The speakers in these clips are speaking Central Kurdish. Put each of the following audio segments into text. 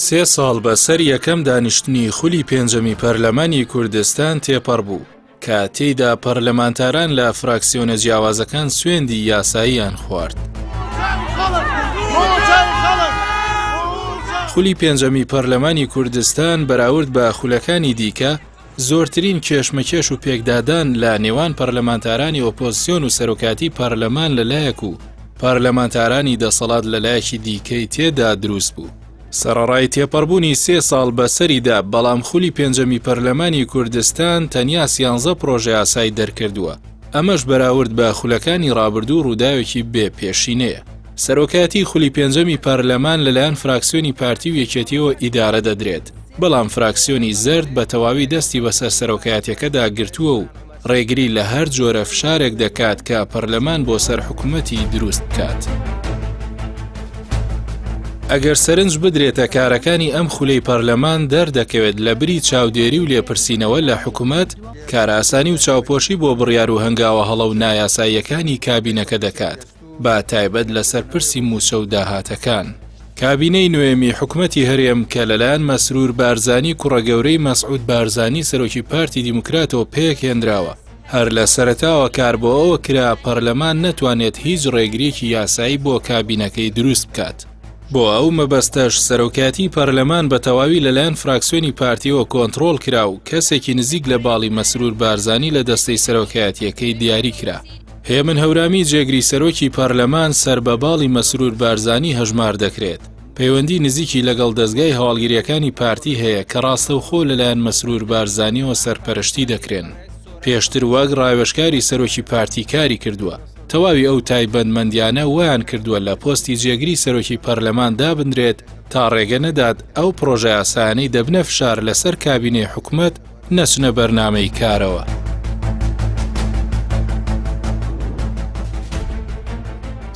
سێ ساڵ بەسەر یەکەم دانیشتنی خولی پێنجەمی پەرلەمانی کوردستان تێپەڕ بوو کە تێیدا پەرلەمانتاران لە فراکسیۆنە جیاوازەکان سوێندی یاساییان خوارد. خولی پێنجەمی پەرلەمانی کوردستان بەراورد بە خولەکانی دیکە زۆرترین کێشمەکێش و پێکدادان لە نێوان پەرلەمانتارانی ئۆپۆزیسیۆن و سەرۆکاتی پەرلەمان لەلایەک و پەرلەمانتارانی دەسەڵات لەلایەکی دیکەی تێدا دروست بوو. سەرەڕای تێپەڕبوونی 3 ساڵ بەسەریدا بەڵام خولی پێنجەمی پەرلەمانی کوردستان تەنیا 11 پرۆژە یاسایی دەرکردووە. ئەمەش بەراورد بە خولەکانی ڕابردوو ڕووداوێکی بێپێشینەیە. سەرۆکاتی خولی پێنجەمی پەرلەمان لەلایەن فراکسیۆنی پارتی و یەکێتیەوە ئیدارە دەدرێت، بەڵام فراکسیۆنی زەرد بە تەواوی دەستی بەسەر سەرۆکایەتیەکەدا گرتووە و ڕێگری لە هەر جۆرە فشارێک دەکات کە پەرلەمان بۆ سەر حکوومەتی دروست بکات. ئەگەر سەرنج بدرێتە کارەکانی ئەم خولەی پەرلەمان دەردەکەوێت لە بری چاودێری و لێپرسینەوە لە حکوومەت، کارئاسانی و چاوپۆشی بۆ بڕیار و هەنگاوە هەڵە و نایاساییەکانی کابینەکە دەکات، با تایبەت لەسەر پرسی موسە و داهاتەکان. کابینەی نوێمی حکوومەتی هەرێم کە لەلایەن مەسرور بارزانی کوڕەگەورەی مەسعود بارزانی سەرۆکی پارتی دیموکراتەوە پێکهێنراوە. هەر لە سەرەتاوە کار بۆ ئەوە کرا پەرلەمان نەتوانێت هیچ ڕێگریەکی یاسایی بۆ کابینەکەی دروست بکات. بۆ ئەو مەبەستەش سەرۆکاتی پەرلەمان بە تەواوی لەلایەن فراکسیۆنی پارتیەوە کۆنتڕۆڵ کرا و کەسێکی نزیک لە باڵی مەسرور بارزانی لە دەستەی سەرۆکایەتیەکەی دیاری کرا. هێمن هەورامی جێگری سەرۆکی پەرلەمان سەر بە باڵی مەسرور بارزانی هەژمار دەکرێت. پەیوەندی نزیکی لەگەڵ دەستگای هەواڵگیریەکانی پارتی هەیە کە ڕاستەوخۆ لەلایەن مەسرور بارزانیەوە سەرپەرشتی دەکرێن. پێشتر وەک ڕاوێژکاری سەرۆکی پارتی کاری کردووە. تەواوی ئەو تایبەتمەندیانە ویان کردووە لە پۆستی جێگری سەرۆکی پەرلەمان دابنرێت تا ڕێگە نەدات ئەو پرۆژە یاسایانەی دەبنە فشار لەسەر کابینەی حکوومەت نەچنە بەرنامەی کارەوە.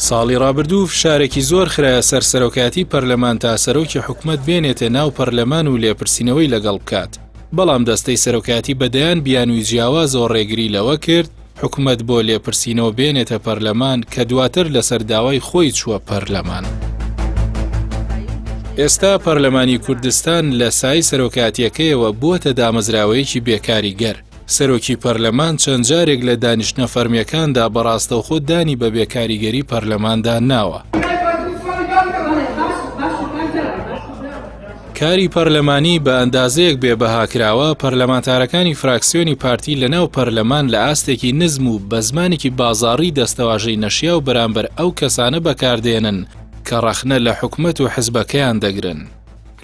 ساڵی ڕابردوو فشارێکی زۆر خرایە سەر سەرۆکاتی پەرلەمان تا سەرۆکی حکوومەت بێنێتە ناو پەرلەمان و لێپرسینەوەی لەگەڵ بکات. بەڵام دەستەی سەرۆکاتی بەدەیان بیانووی جیاواز و ڕێگری لەوە کرد حکوومەت بۆ لێپرسینەوە بێنێتە پەرلەمان کە دواتر لەسەر داوای خۆی چووە پەرلەمان. ئێستا پەرلەمانی کوردستان لە سای سەرۆکاتیەکەیەوە بووەتە دامەزراوەیەکی بێکاریگەر. سەرۆکی پەرلەمان چەند جارێک لە دانیشتنە فەرمیەکاندا بەڕاستەوخۆ دانی بە بێکاریگەری پەرلەماندا ناوە. کاری پەرلەمانی بە ئەندازەیەک بێبەهاکراوە پەرلەمانتارەکانی فراکسیۆنی پارتی لەناو پەرلەمان لە ئاستێکی نزم و بە زمانێکی بازاڕی دەستەواژەی نەشیا و بەرامبەر ئەو کەسانە بەکاردێنن کە ڕەخنە لە حکوومەت و حزبەکەیان دەگرن.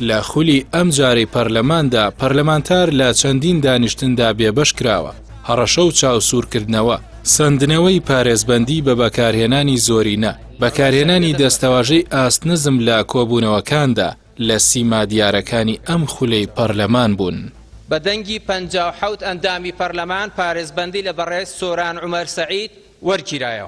لە خولی ئەم جارەی پەرلەماندا پەرلەمانتار لە چەندین دانیشتندا بێبەش کراوە. هەڕەشە و چاوسوورکردنەوە، سندنەوەی پارێزبەندی بە بەکارهێنانی زۆرینە، بەکارهێنانی دەستەواژەی ئاستنزم لە کۆبوونەوەکاندا لە سیما دیارەکانی ئەم خولەی پەرلەمان بوون. بە دەنگی 57 ئەندامی پەرلەمان پارێزبەندی لە بەڕێز سۆران عومەر سەعید وەرگیرایەوە.